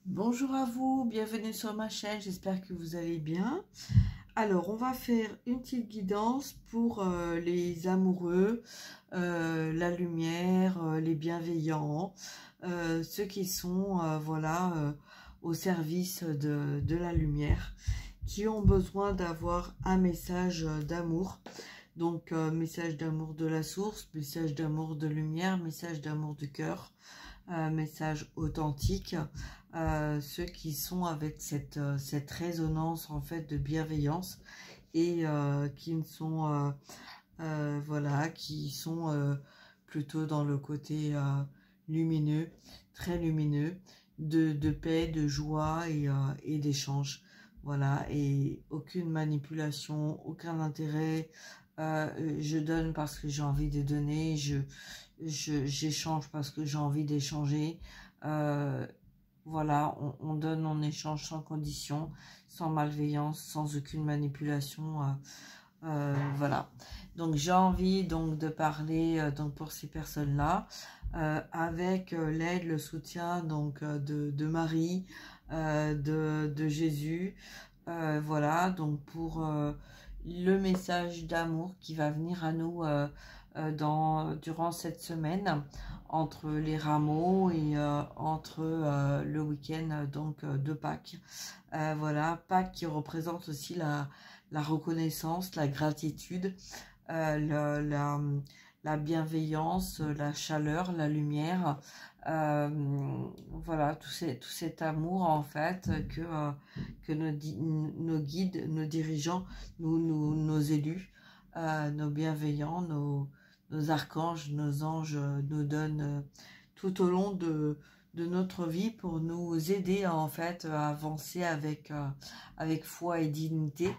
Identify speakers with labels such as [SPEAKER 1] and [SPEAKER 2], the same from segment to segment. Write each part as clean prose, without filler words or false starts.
[SPEAKER 1] Bonjour à vous, bienvenue sur ma chaîne, j'espère que vous allez bien. Alors, on va faire une petite guidance pour les amoureux, la lumière, les bienveillants, ceux qui sont voilà, au service de la lumière, qui ont besoin d'avoir un message d'amour. Donc, message d'amour de la source, message d'amour de lumière, message d'amour du cœur, message authentique, ceux qui sont avec cette résonance en fait de bienveillance et qui ne sont voilà, qui sont plutôt dans le côté lumineux, très lumineux, de paix, de joie et d'échange. Voilà, et aucune manipulation, aucun intérêt. Je donne parce que j'ai envie de donner, j'échange parce que j'ai envie d'échanger. Voilà, on donne, on échange sans condition, sans malveillance, sans aucune manipulation. Voilà, donc j'ai envie donc de parler donc pour ces personnes-là avec l'aide, le soutien donc de Marie, de Jésus. Voilà, donc pour le message d'amour qui va venir à nous durant cette semaine, entre les rameaux et entre le week-end donc de Pâques. Voilà, Pâques qui représente aussi la reconnaissance, la gratitude, la bienveillance, la chaleur, la lumière. Voilà, tout cet amour en fait que nos guides, nos dirigeants, nos élus, nos bienveillants, nos archanges, nos anges nous donnent tout au long de notre vie pour nous aider en fait à avancer avec foi et dignité.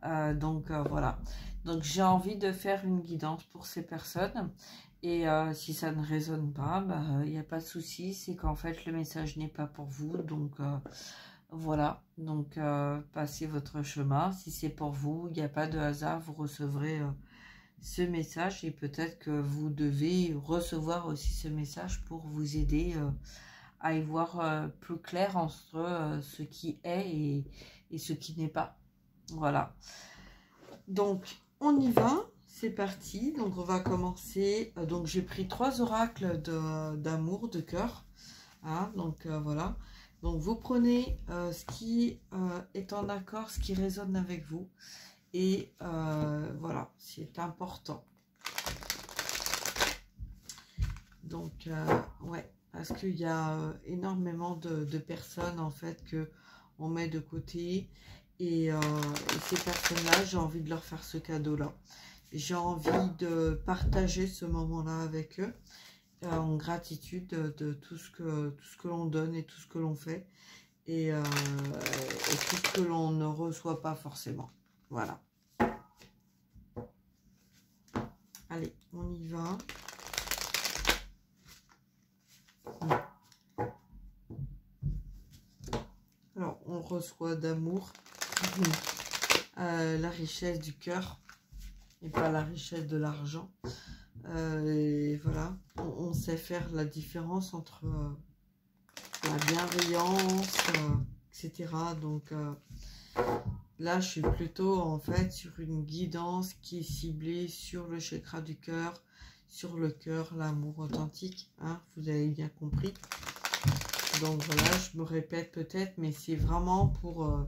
[SPEAKER 1] Voilà, donc j'ai envie de faire une guidance pour ces personnes et si ça ne résonne pas, il n'y a pas de souci, c'est qu'en fait le message n'est pas pour vous, donc voilà, donc passez votre chemin. Si c'est pour vous, il n'y a pas de hasard, vous recevrez ce message et peut-être que vous devez recevoir aussi ce message pour vous aider à y voir plus clair entre ce qui est et ce qui n'est pas. Voilà, donc on y va, c'est parti. Donc on va commencer. Donc j'ai pris 3 oracles d'amour, de cœur, hein, donc voilà. Donc vous prenez ce qui est en accord, ce qui résonne avec vous. Et voilà, c'est important. Donc, ouais, parce qu'il y a énormément de personnes, en fait, que on met de côté. Et ces personnes-là, j'ai envie de leur faire ce cadeau-là. J'ai envie de partager ce moment-là avec eux, en gratitude de tout ce que l'on donne et tout ce que l'on fait. Et tout ce que l'on ne reçoit pas forcément. Voilà. Allez, on y va. Alors, on reçoit d'amour la richesse du cœur et pas la richesse de l'argent. Et voilà, on sait faire la différence entre la bienveillance, etc. Donc là, je suis plutôt en fait sur une guidance qui est ciblée sur le chakra du cœur, sur le cœur, l'amour authentique. Hein, vous avez bien compris. Donc voilà, je me répète peut-être, mais c'est vraiment pour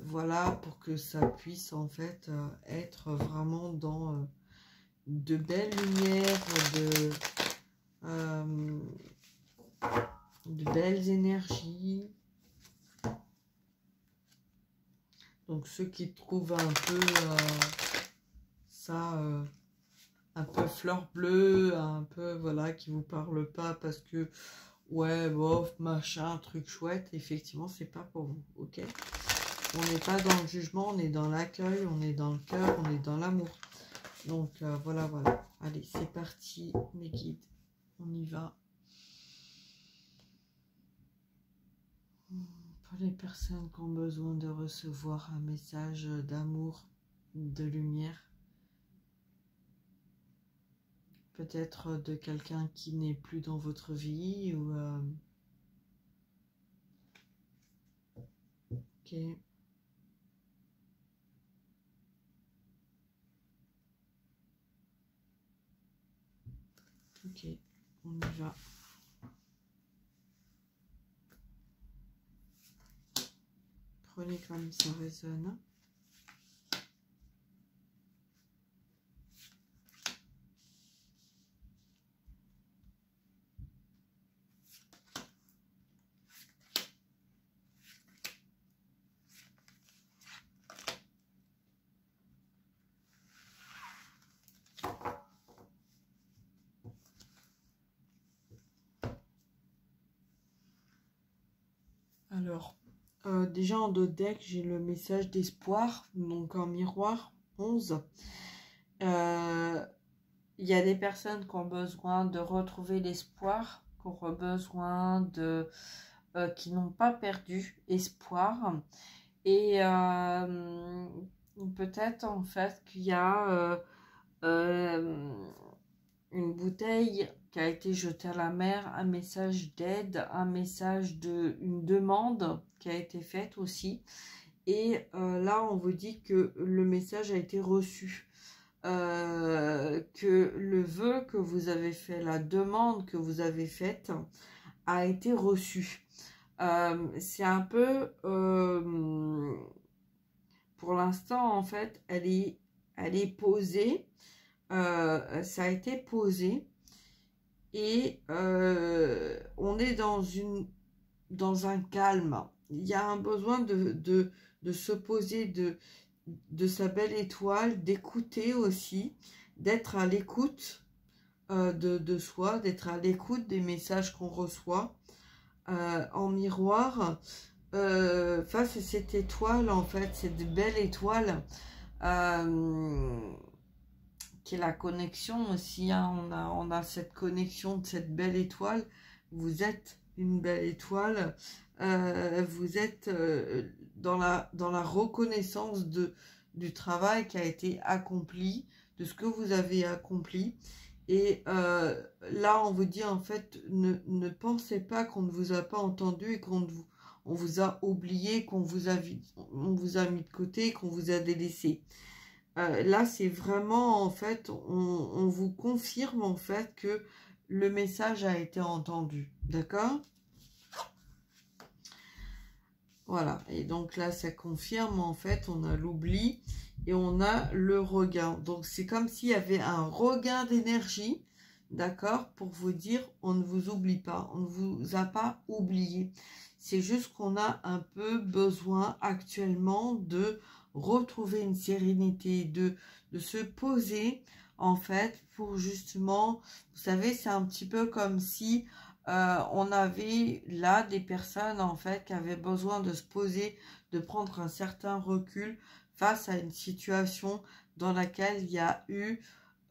[SPEAKER 1] voilà, pour que ça puisse en fait être vraiment dans de belles lumières, de belles énergies. Donc ceux qui trouvent un peu ça un peu fleur bleue, un peu voilà, qui vous parle pas parce que ouais, bof, machin, truc chouette, effectivement, c'est pas pour vous, ok? On n'est pas dans le jugement, on est dans l'accueil, on est dans le cœur, on est dans l'amour. Donc, voilà, voilà. Allez, c'est parti, mes guides. On y va. Pour les personnes qui ont besoin de recevoir un message d'amour, de lumière, peut-être de quelqu'un qui n'est plus dans votre vie ou Ok. Ok, on y va. Prenez comme ça résonne. Alors, déjà en dos de deck, j'ai le message d'espoir, donc en miroir 11. Il y a des personnes qui ont besoin de retrouver l'espoir, qui ont besoin de... qui n'ont pas perdu espoir. Et peut-être en fait qu'il y a une bouteille qui a été jetée à la mer, un message d'aide, un message une demande qui a été faite aussi. Et là, on vous dit que le message a été reçu. Que le vœu que vous avez fait, la demande que vous avez faite, a été reçue. C'est un peu... pour l'instant, en fait, elle est posée. Ça a été posé. Et on est dans un calme. Il y a un besoin de se poser de sa belle étoile, d'écouter aussi, d'être à l'écoute de soi, d'être à l'écoute des messages qu'on reçoit en miroir face à cette étoile, en fait, cette belle étoile qui est la connexion aussi, hein. On a cette connexion de cette belle étoile. Vous êtes une belle étoile, vous êtes dans la reconnaissance du travail qui a été accompli, de ce que vous avez accompli. Et là, on vous dit en fait, ne pensez pas qu'on ne vous a pas entendu et on vous a oublié, on vous a mis de côté, qu'on vous a délaissé. Là, c'est vraiment, en fait, on vous confirme, en fait, que le message a été entendu. D'accord? Voilà. Et donc là, ça confirme, en fait, on a l'oubli et on a le regain. Donc, c'est comme s'il y avait un regain d'énergie, d'accord? Pour vous dire, on ne vous oublie pas, on ne vous a pas oublié. C'est juste qu'on a un peu besoin actuellement de retrouver une sérénité, de se poser en fait pour justement, vous savez, c'est un petit peu comme si on avait là des personnes en fait qui avaient besoin de se poser, de prendre un certain recul face à une situation dans laquelle il y a eu,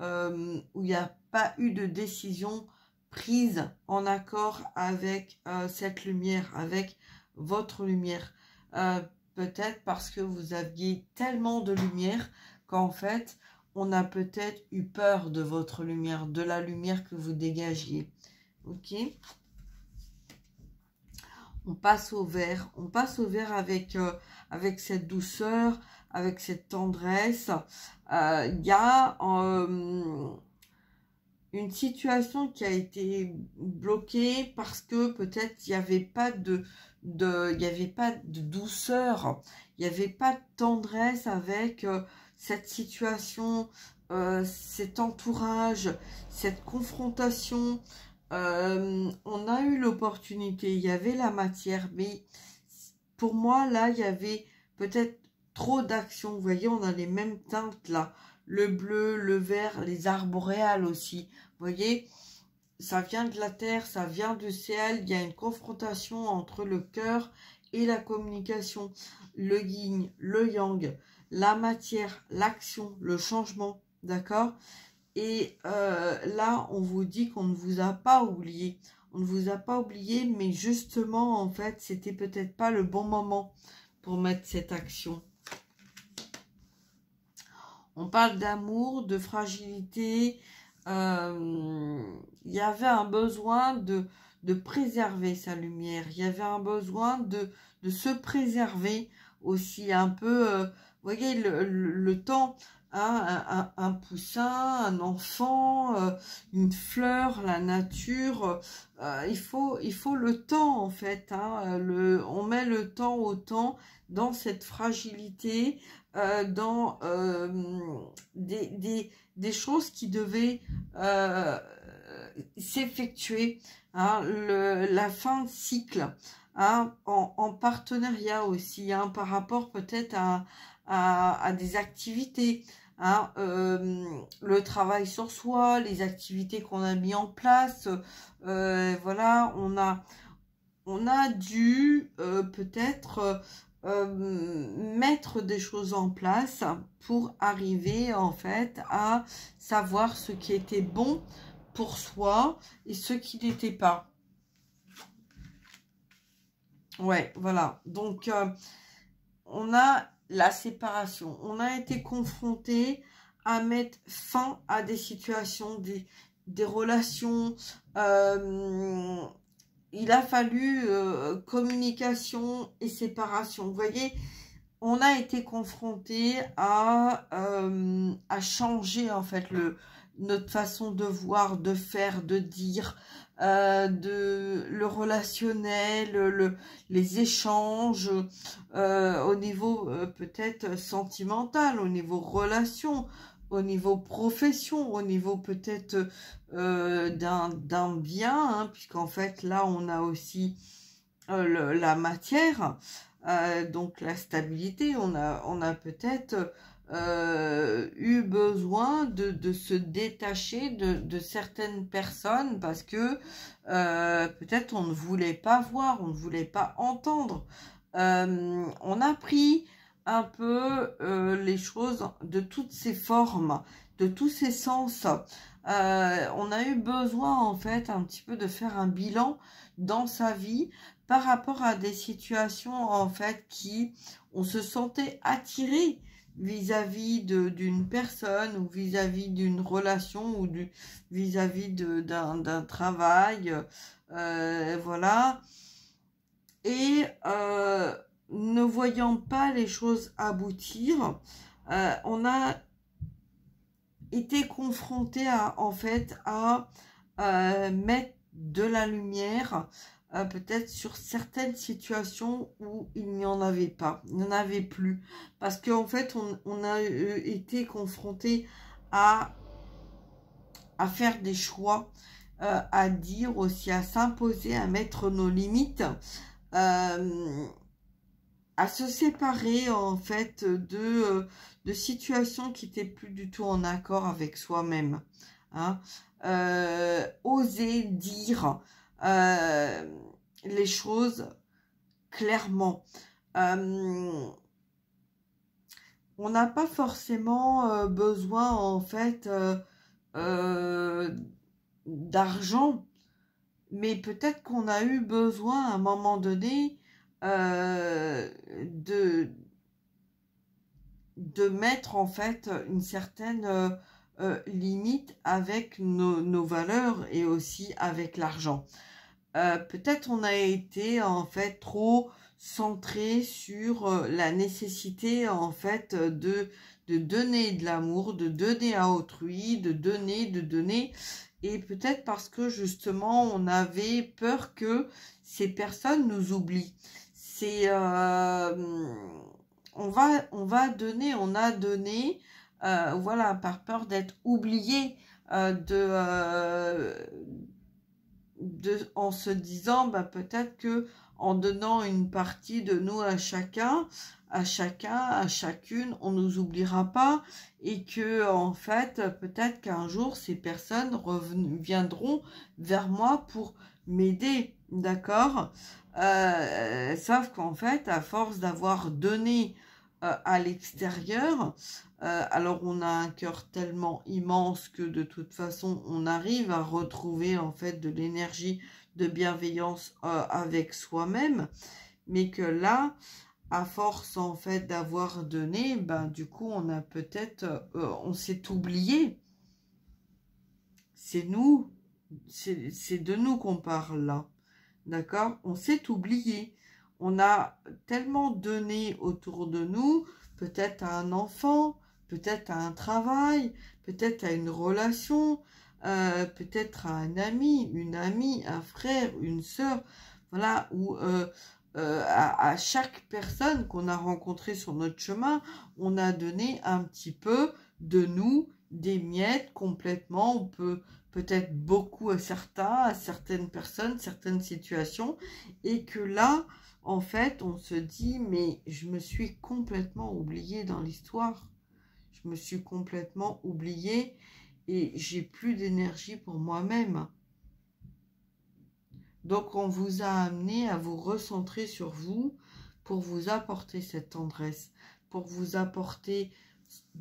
[SPEAKER 1] où il n'y a pas eu de décision prise en accord avec cette lumière, avec votre lumière. Peut-être parce que vous aviez tellement de lumière qu'en fait, on a peut-être eu peur de votre lumière, de la lumière que vous dégagiez. Ok? On passe au vert. On passe au vert avec cette douceur, avec cette tendresse. Il y a une situation qui a été bloquée parce que peut-être il n'y avait pas de douceur, il n'y avait pas de tendresse avec cette situation, cet entourage, cette confrontation. On a eu l'opportunité, il y avait la matière, mais pour moi là il y avait peut-être trop d'action. Vous voyez, on a les mêmes teintes là, le bleu, le vert, les arbres boréales aussi. Vous voyez, ça vient de la terre, ça vient du ciel. Il y a une confrontation entre le cœur et la communication, le yin, le yang, la matière, l'action, le changement, d'accord? Et là, on vous dit qu'on ne vous a pas oublié. On ne vous a pas oublié, mais justement, en fait, c'était peut-être pas le bon moment pour mettre cette action. On parle d'amour, de fragilité. Il y avait un besoin de préserver sa lumière. Il y avait un besoin de se préserver aussi un peu, vous voyez, le temps, hein, un poussin, un enfant, une fleur, la nature, il faut le temps en fait, hein, on met le temps au temps dans cette fragilité, dans des choses qui devaient s'effectuer, hein, la fin de cycle, hein, en partenariat aussi, hein, par rapport peut-être à des activités, hein, le travail sur soi, les activités qu'on a mis en place, voilà, on a dû peut-être mettre des choses en place pour arriver en fait à savoir ce qui était bon pour soi et ce qui n'était pas. Ouais, voilà. Donc, on a la séparation. On a été confronté à mettre fin à des situations, des relations. Il a fallu communication et séparation. Vous voyez, on a été confronté à changer en fait notre façon de voir, de faire, de dire, le relationnel, les échanges, au niveau peut-être sentimental, au niveau relation, au niveau profession, au niveau peut-être d'un bien, hein, puisqu'en fait là on a aussi la matière, donc la stabilité, on a peut-être eu besoin de se détacher de certaines personnes parce que peut-être on ne voulait pas voir, on ne voulait pas entendre. On a pris un peu les choses de toutes ces formes, de tous ces sens. On a eu besoin en fait un petit peu de faire un bilan dans sa vie par rapport à des situations en fait qui on se sentait attiré vis-à-vis d'une personne ou vis-à-vis d'une relation ou vis-à-vis d'un travail, voilà, et ne voyant pas les choses aboutir, on a été confronté à en fait à mettre de la lumière peut-être sur certaines situations où il n'y en avait pas, il n'y en avait plus, parce qu'en fait on a été confronté à faire des choix, à dire aussi, à s'imposer, à mettre nos limites, à se séparer en fait de situations qui n'étaient plus du tout en accord avec soi-même, hein. Oser dire les choses clairement. On n'a pas forcément besoin en fait d'argent, mais peut-être qu'on a eu besoin à un moment donné de mettre en fait une certaine limite avec nos valeurs et aussi avec l'argent. Peut-être on a été en fait trop centré sur la nécessité en fait de donner de l'amour, de donner à autrui, de donner, et peut-être parce que justement on avait peur que ces personnes nous oublient. C'est on va donner, on a donné, voilà, par peur d'être oublié, en se disant bah, peut-être que en donnant une partie de nous à chacun, à chacune, on nous oubliera pas, et que en fait peut-être qu'un jour ces personnes reviendront vers moi pour m'aider, d'accord, sauf qu'en fait à force d'avoir donné à l'extérieur, alors on a un cœur tellement immense que de toute façon on arrive à retrouver en fait de l'énergie de bienveillance avec soi-même, mais que là à force en fait d'avoir donné, ben du coup on a peut-être on s'est oublié. C'est nous, c'est de nous qu'on parle là, d'accord, on s'est oublié. on a tellement donné autour de nous, peut-être à un enfant, peut-être à un travail, peut-être à une relation, peut-être à un ami, une amie, un frère, une sœur, voilà, ou à chaque personne qu'on a rencontrée sur notre chemin, on a donné un petit peu de nous, des miettes complètement, on peut peut-être beaucoup à certaines personnes, certaines situations, et que là, en fait, on se dit, mais je me suis complètement oubliée dans l'histoire. Je me suis complètement oubliée et j'ai plus d'énergie pour moi-même. Donc, on vous a amené à vous recentrer sur vous pour vous apporter cette tendresse, pour vous apporter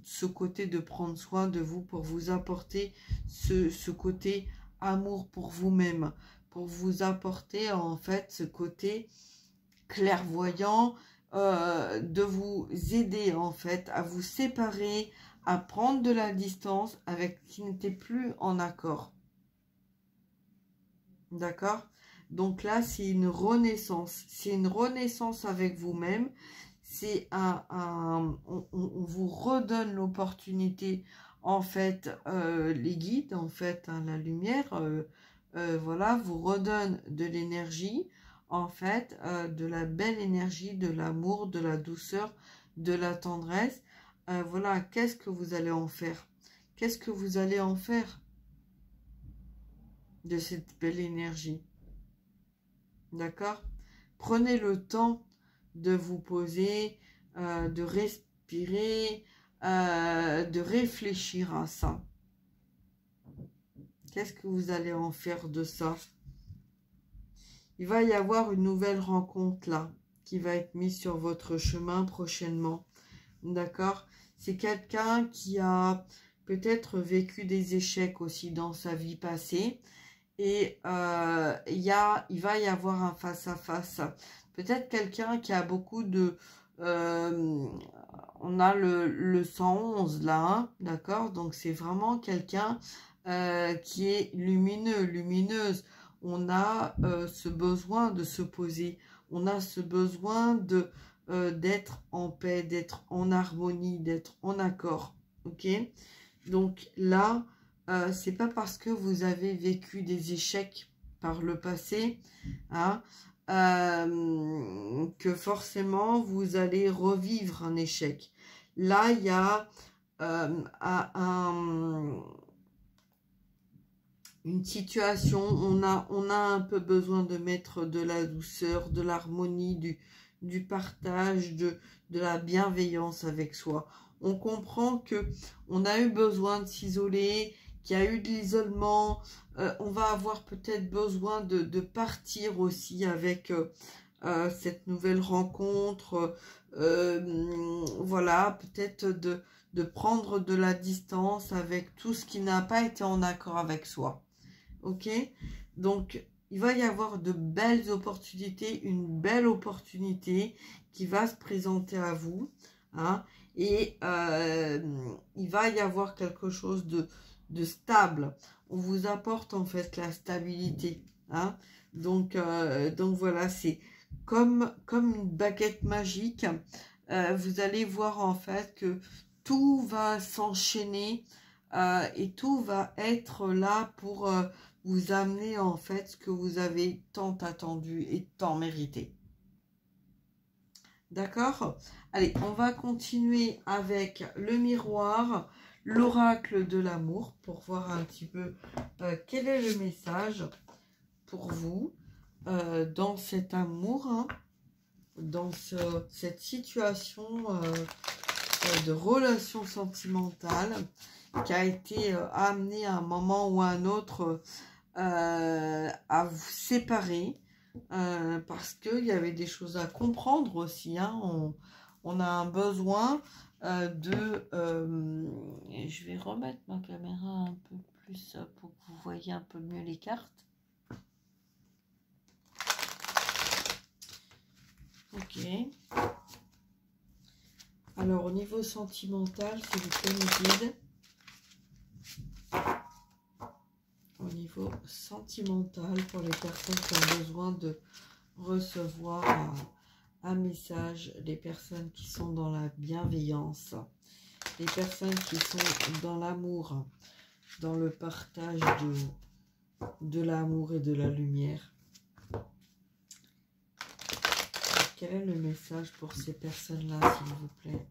[SPEAKER 1] ce côté de prendre soin de vous, pour vous apporter ce côté amour pour vous-même, pour vous apporter en fait ce côté clairvoyant, de vous aider en fait à vous séparer, à prendre de la distance avec ce qui n'était plus en accord. D'accord? Donc là, c'est une renaissance. C'est une renaissance avec vous-même. C'est on vous redonne l'opportunité, en fait, les guides, en fait, hein, la lumière, voilà, vous redonne de l'énergie, en fait, de la belle énergie, de l'amour, de la douceur, de la tendresse. Voilà, qu'est-ce que vous allez en faire? Qu'est-ce que vous allez en faire de cette belle énergie? D'accord? Prenez le temps de vous poser, de respirer, de réfléchir à ça. Qu'est-ce que vous allez en faire de ça? Il va y avoir une nouvelle rencontre là, qui va être mise sur votre chemin prochainement. D'accord? C'est quelqu'un qui a peut-être vécu des échecs aussi dans sa vie passée. Et il va y avoir un face-à-face. Peut-être quelqu'un qui a beaucoup de... on a le 111 là, hein, d'accord? Donc c'est vraiment quelqu'un qui est lumineux, lumineuse. On a ce besoin de se poser. On a ce besoin de d'être en paix, d'être en harmonie, d'être en accord. Ok? Donc là... c'est pas parce que vous avez vécu des échecs par le passé, hein, que forcément vous allez revivre un échec. Là, il y a une situation, on a un peu besoin de mettre de la douceur, de l'harmonie, du partage, de la bienveillance avec soi. On comprend que on a eu besoin de s'isoler, qu'il y a eu de l'isolement, on va avoir peut-être besoin de partir aussi avec cette nouvelle rencontre, voilà, peut-être de prendre de la distance avec tout ce qui n'a pas été en accord avec soi. Ok? Donc, il va y avoir de belles opportunités, une belle opportunité qui va se présenter à vous, hein, et il va y avoir quelque chose de stable. On vous apporte en fait la stabilité, hein. Donc voilà, c'est comme une baguette magique. Vous allez voir en fait que tout va s'enchaîner et tout va être là pour vous amener en fait ce que vous avez tant attendu et tant mérité. D'accord? Allez, on va continuer avec le miroir, l'oracle de l'amour, pour voir un petit peu quel est le message pour vous dans cet amour, hein, dans cette situation de relation sentimentale qui a été amenée à un moment ou à un autre à vous séparer. Parce qu'il y avait des choses à comprendre aussi, hein. On a un besoin je vais remettre ma caméra un peu plus pour que vous voyez un peu mieux les cartes. Ok. Alors au niveau sentimental, s'il vous plaît, mes guides. Au niveau sentimental, pour les personnes qui ont besoin de recevoir un message, les personnes qui sont dans la bienveillance, les personnes qui sont dans l'amour, dans le partage de l'amour et de la lumière. Quel est le message pour ces personnes-là, s'il vous plaît?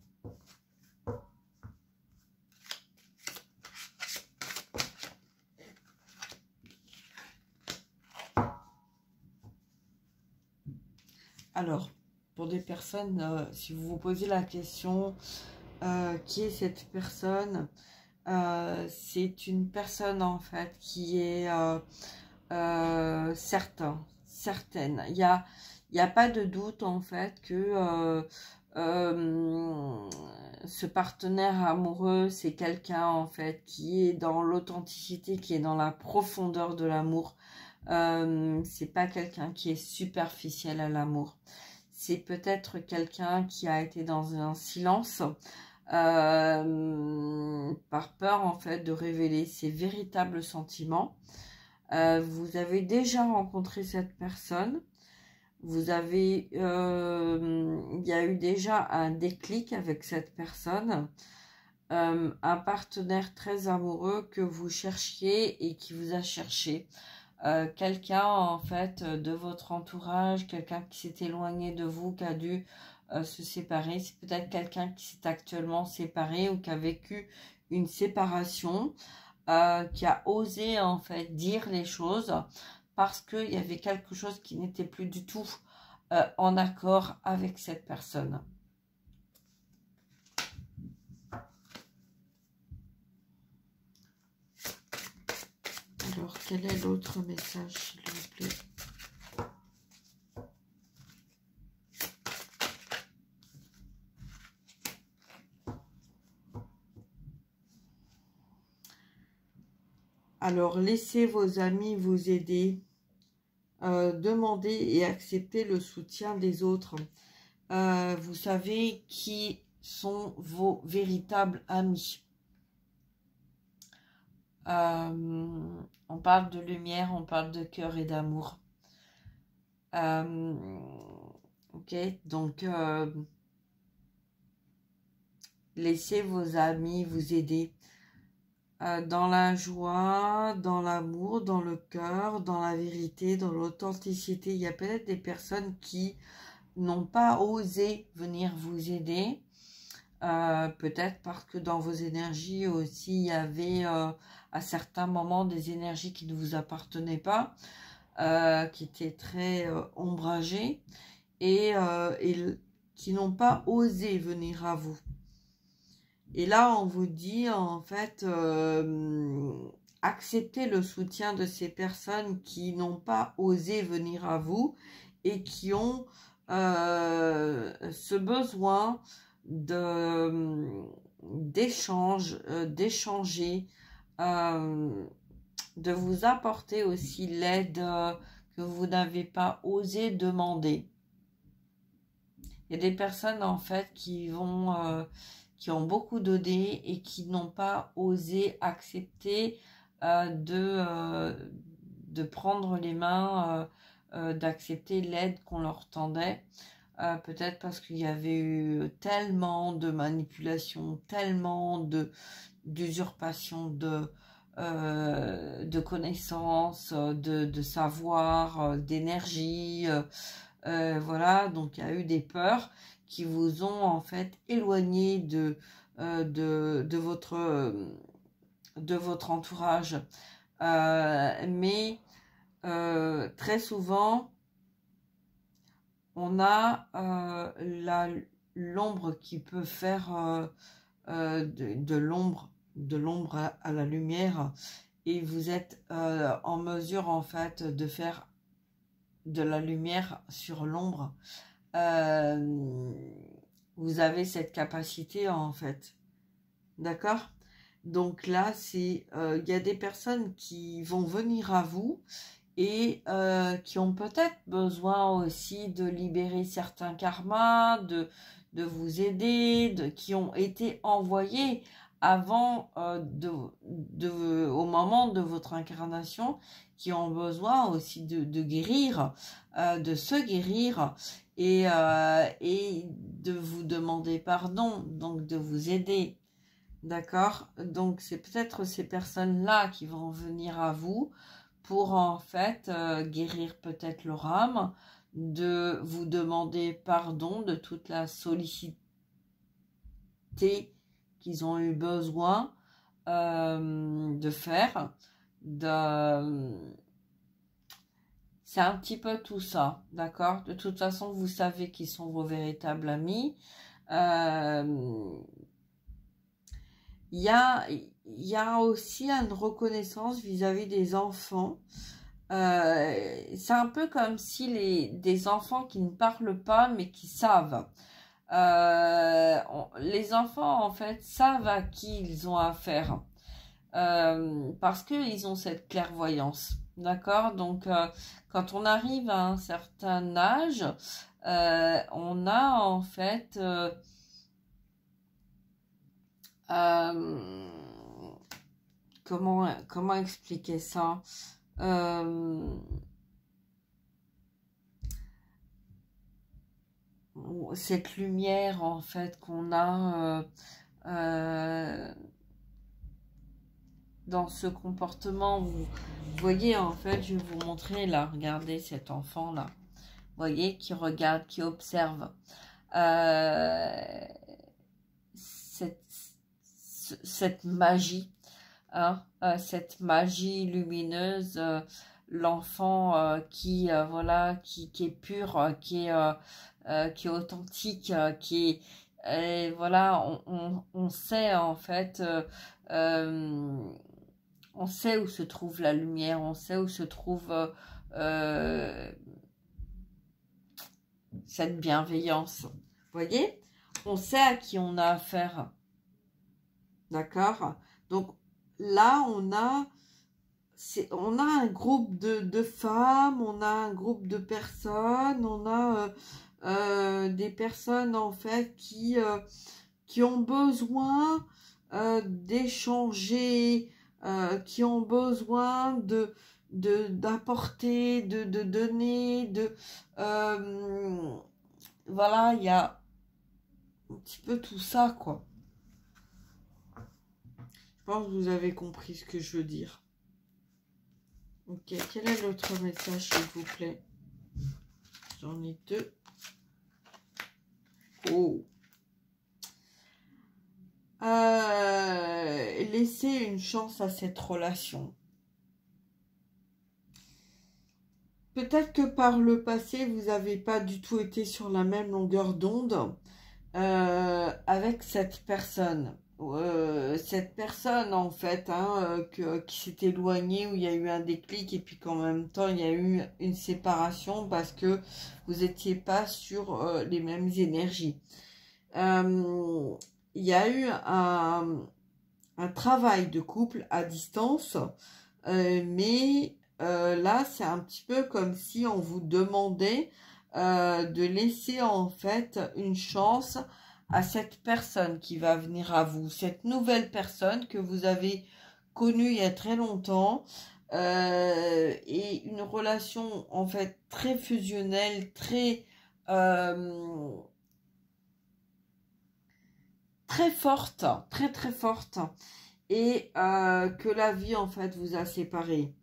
[SPEAKER 1] Alors, pour des personnes, si vous vous posez la question, qui est cette personne? C'est une personne, en fait, qui est certaine. Il y a pas de doute, en fait, que ce partenaire amoureux, c'est quelqu'un, en fait, qui est dans l'authenticité, qui est dans la profondeur de l'amour. C'est pas quelqu'un qui est superficiel à l'amour. C'est peut-être quelqu'un qui a été dans un silence par peur en fait de révéler ses véritables sentiments. Vous avez déjà rencontré cette personne. Vous avez, il y a eu déjà un déclic avec cette personne. Un partenaire très amoureux que vous cherchiez et qui vous a cherché. Quelqu'un en fait de votre entourage, quelqu'un qui s'est éloigné de vous, qui a dû se séparer. C'est peut-être quelqu'un qui s'est actuellement séparé ou qui a vécu une séparation, qui a osé en fait dire les choses parce qu'il y avait quelque chose qui n'était plus du tout en accord avec cette personne. Alors, quel est l'autre message, s'il vous plaît? Alors, laissez vos amis vous aider. Demandez et acceptez le soutien des autres. Vous savez qui sont vos véritables amis. On parle de lumière, on parle de cœur et d'amour. Ok, donc laissez vos amis vous aider dans la joie, dans l'amour, dans le cœur, dans la vérité, dans l'authenticité. Il y a peut-être des personnes qui n'ont pas osé venir vous aider. Peut-être parce que dans vos énergies aussi, il y avait à certains moments des énergies qui ne vous appartenaient pas, qui étaient très ombragées et qui n'ont pas osé venir à vous. Et là, on vous dit, en fait, acceptez le soutien de ces personnes qui n'ont pas osé venir à vous et qui ont ce besoin d'échange, d'échanger, de vous apporter aussi l'aide que vous n'avez pas osé demander. Il y a des personnes en fait qui ont beaucoup donné et qui n'ont pas osé accepter de prendre les mains, d'accepter l'aide qu'on leur tendait. Peut-être parce qu'il y avait eu tellement de manipulation, tellement d'usurpation de connaissances, de savoir, d'énergie. Voilà, donc il y a eu des peurs qui vous ont en fait éloigné de votre entourage. Mais très souvent, on a l'ombre qui peut faire de l'ombre à la lumière, et vous êtes en mesure en fait de faire de la lumière sur l'ombre. Vous avez cette capacité en fait, d'accord? Donc là, il y a des personnes qui vont venir à vous et qui ont peut-être besoin aussi de libérer certains karmas, de vous aider, qui ont été envoyés avant au moment de votre incarnation, qui ont besoin aussi de guérir, de se guérir et de vous demander pardon, donc de vous aider. D'accord? Donc c'est peut-être ces personnes-là qui vont venir à vous pour en fait guérir peut-être leur âme, de vous demander pardon de toute la sollicité qu'ils ont eu besoin de faire. C'est un petit peu tout ça, d'accord? De toute façon, vous savez qui sont vos véritables amis. Il y a aussi une reconnaissance vis-à-vis des enfants. C'est un peu comme si des enfants qui ne parlent pas mais qui savent. Les enfants en fait savent à qui ils ont affaire parce qu'ils ont cette clairvoyance, d'accord? Donc quand on arrive à un certain âge, on a en fait comment expliquer ça? Cette lumière en fait qu'on a dans ce comportement. Vous voyez en fait, je vais vous montrer là, regardez cet enfant là, vous voyez, qui regarde, qui observe cette magie, hein, cette magie lumineuse, l'enfant qui voilà, qui est pur, qui est authentique, qui est voilà, on sait en fait, on sait où se trouve la lumière, on sait où se trouve cette bienveillance. Vous voyez, on sait à qui on a affaire. D'accord? Donc là, on a un groupe de femmes, on a un groupe de personnes, on a des personnes en fait qui ont besoin d'échanger, qui ont besoin d'apporter, de donner, voilà, il y a un petit peu tout ça, quoi. Je pense que vous avez compris ce que je veux dire. Ok, quel est l'autre message, s'il vous plaît? J'en ai deux. Oh. Laissez une chance à cette relation. Peut-être que par le passé, vous n'avez pas du tout été sur la même longueur d'onde avec cette personne. Cette personne, en fait, hein, qui s'est éloignée, où il y a eu un déclic, et puis qu'en même temps, il y a eu une séparation parce que vous n'étiez pas sur les mêmes énergies. Il y a eu un travail de couple à distance, mais là, c'est un petit peu comme si on vous demandait de laisser en fait une chance à cette personne qui va venir à vous, cette nouvelle personne que vous avez connue il y a très longtemps, et une relation en fait très fusionnelle, très forte, très forte, et que la vie en fait vous a séparés.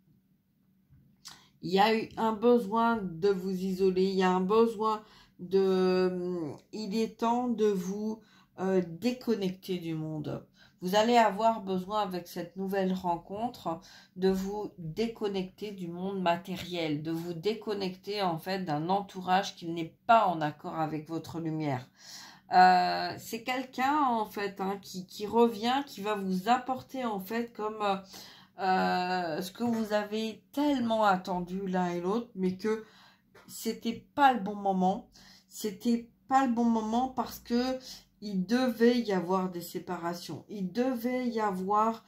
[SPEAKER 1] Il y a eu un besoin de vous isoler, il y a un besoin il est temps de vous déconnecter du monde. Vous allez avoir besoin avec cette nouvelle rencontre de vous déconnecter du monde matériel, de vous déconnecter en fait d'un entourage qui n'est pas en accord avec votre lumière. C'est quelqu'un en fait hein, qui revient, qui va vous apporter en fait comme ce que vous avez tellement attendu l'un et l'autre, mais que c'était pas le bon moment. C'était pas le bon moment parce que il devait y avoir des séparations. Il devait y avoir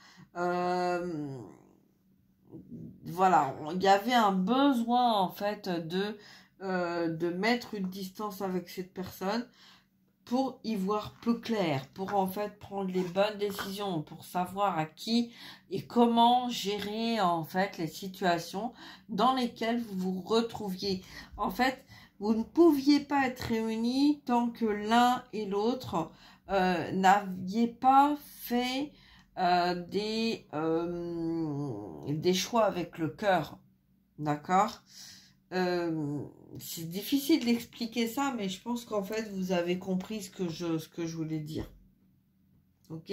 [SPEAKER 1] voilà, il y avait un besoin en fait de mettre une distance avec cette personne pour y voir plus clair, pour en fait prendre les bonnes décisions, pour savoir à qui et comment gérer en fait les situations dans lesquelles vous vous retrouviez. En fait, vous ne pouviez pas être réunis tant que l'un et l'autre n'aviez pas fait des choix avec le cœur, d'accord? C'est difficile d'expliquer ça, mais je pense qu'en fait, vous avez compris ce que je voulais dire. Ok?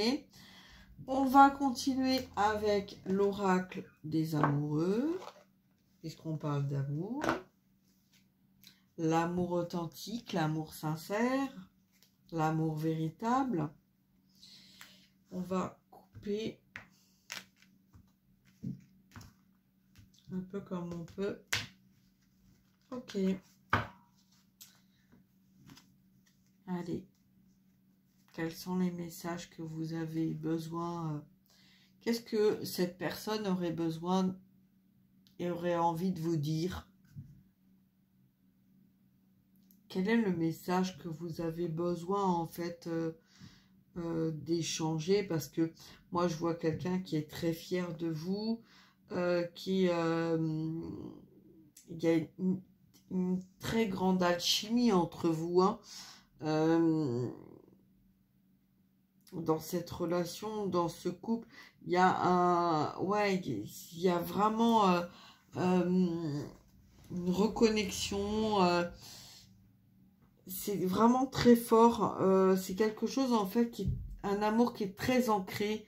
[SPEAKER 1] On va continuer avec l'oracle des amoureux, puisqu'on parle d'amour. L'amour authentique, l'amour sincère, l'amour véritable. On va couper un peu comme on peut. Ok. Allez. Quels sont les messages que vous avez besoin? Qu'est-ce que cette personne aurait besoin et aurait envie de vous dire? Quel est le message que vous avez besoin en fait d'échanger? Parce que moi je vois quelqu'un qui est très fier de vous, il y a une très grande alchimie entre vous, hein. Dans cette relation, dans ce couple, il y a il y a vraiment une reconnexion. C'est vraiment très fort. C'est quelque chose en fait qui est un amour qui est très ancré,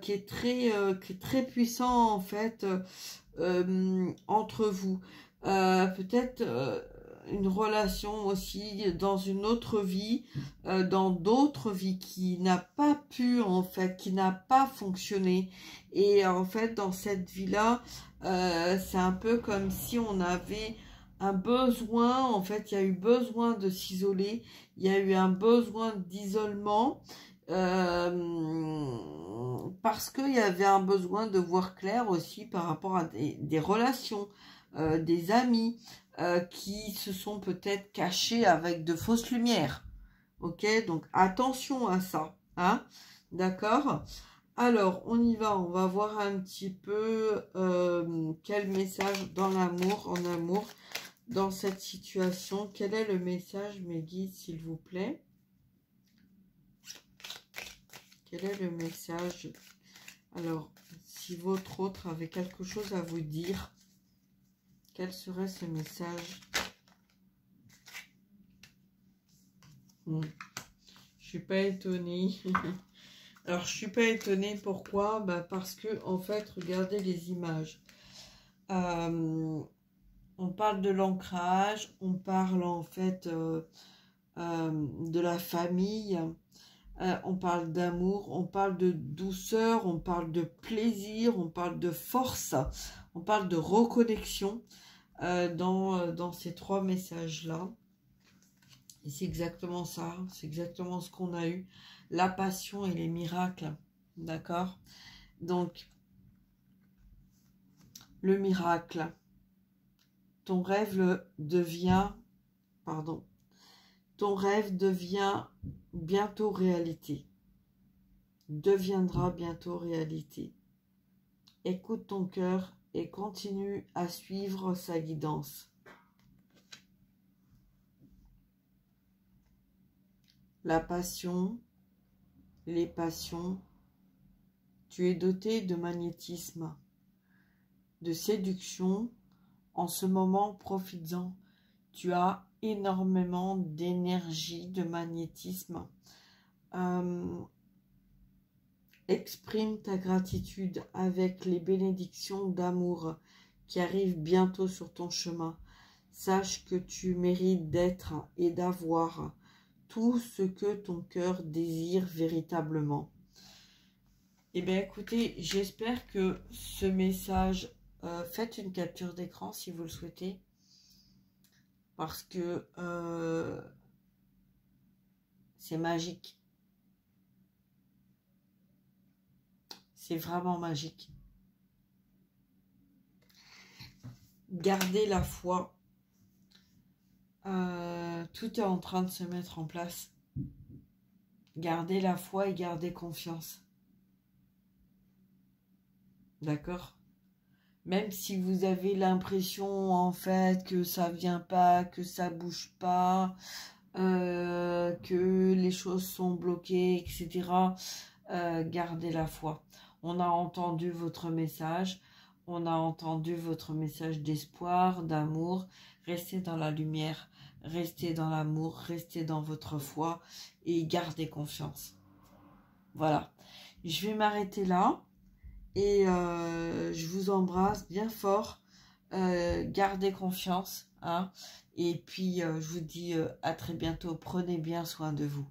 [SPEAKER 1] qui est très puissant en fait entre vous. Peut-être une relation aussi dans une autre vie, dans d'autres vies qui n'a pas pu en fait, qui n'a pas fonctionné. Et en fait dans cette vie-là, c'est un peu comme si on avait un besoin, en fait il y a eu besoin de s'isoler, il y a eu un besoin d'isolement, parce qu'il y avait un besoin de voir clair aussi par rapport à des relations, des amis qui se sont peut-être cachés avec de fausses lumières. Ok, donc attention à ça, hein, d'accord? Alors, on y va, on va voir un petit peu quel message dans l'amour, en amour, dans cette situation. Quel est le message, mes guides, s'il vous plaît? Quel est le message? Alors, si votre autre avait quelque chose à vous dire, quel serait ce message? Je suis pas étonnée. Alors, je suis pas étonnée. Pourquoi? Parce que, en fait, regardez les images. On parle de l'ancrage, on parle, en fait, de la famille, on parle d'amour, on parle de douceur, on parle de plaisir, on parle de force, on parle de reconnexion dans ces trois messages-là. Et c'est exactement ça, c'est exactement ce qu'on a eu. La passion et les miracles, d'accord? Donc, le miracle, ton rêve devient bientôt réalité. Deviendra bientôt réalité. Écoute ton cœur et continue à suivre sa guidance. La passion, les passions, tu es doté de magnétisme, de séduction. En ce moment, profites-en. Tu as énormément d'énergie, de magnétisme. Exprime ta gratitude avec les bénédictions d'amour qui arrivent bientôt sur ton chemin. Sache que tu mérites d'être et d'avoir tout ce que ton cœur désire véritablement. Eh bien, écoutez, j'espère que ce message, faites une capture d'écran si vous le souhaitez, parce que c'est magique. C'est vraiment magique. Gardez la foi. Tout est en train de se mettre en place. Gardez la foi et gardez confiance. D'accord? Même si vous avez l'impression, en fait, que ça vient pas, que ça bouge pas, que les choses sont bloquées, etc., gardez la foi. On a entendu votre message, on a entendu votre message d'espoir, d'amour. Restez dans la lumière, restez dans l'amour, restez dans votre foi et gardez confiance. Voilà. Je vais m'arrêter là et je vous embrasse bien fort. Gardez confiance, hein. Et puis, je vous dis à très bientôt. Prenez bien soin de vous.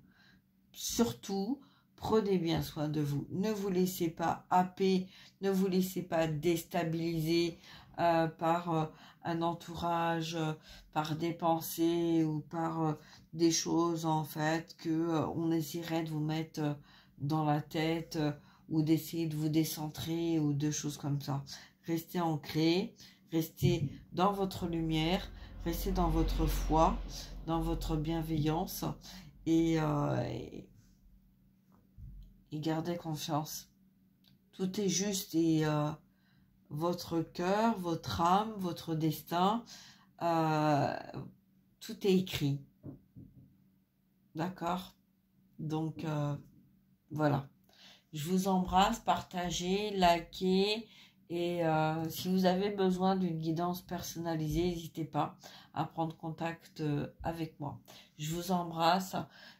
[SPEAKER 1] Surtout, prenez bien soin de vous. Ne vous laissez pas happer, ne vous laissez pas déstabiliser par un entourage, par des pensées ou par des choses, en fait, que on essaierait de vous mettre dans la tête ou d'essayer de vous décentrer ou de choses comme ça. Restez ancrés, restez dans votre lumière, restez dans votre foi, dans votre bienveillance et gardez confiance. Tout est juste et votre cœur, votre âme, votre destin, tout est écrit. D'accord? Donc, voilà. Je vous embrasse, partagez, likez et si vous avez besoin d'une guidance personnalisée, n'hésitez pas à prendre contact avec moi. Je vous embrasse,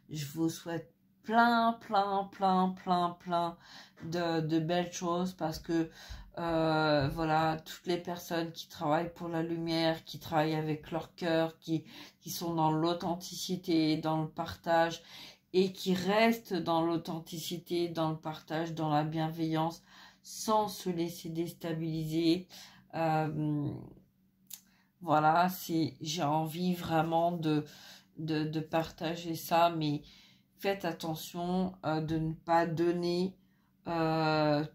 [SPEAKER 1] je vous souhaite plein de belles choses parce que voilà, toutes les personnes qui travaillent pour la lumière, qui travaillent avec leur cœur, qui sont dans l'authenticité, dans le partage et qui restent dans l'authenticité, dans le partage, dans la bienveillance, sans se laisser déstabiliser. Voilà, j'ai envie vraiment de partager ça, mais faites attention de ne pas donner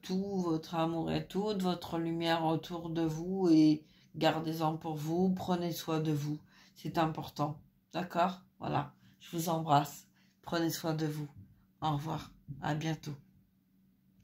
[SPEAKER 1] tout votre amour et toute votre lumière autour de vous et gardez-en pour vous, prenez soin de vous, c'est important, d'accord? Voilà, je vous embrasse, prenez soin de vous, au revoir, à bientôt.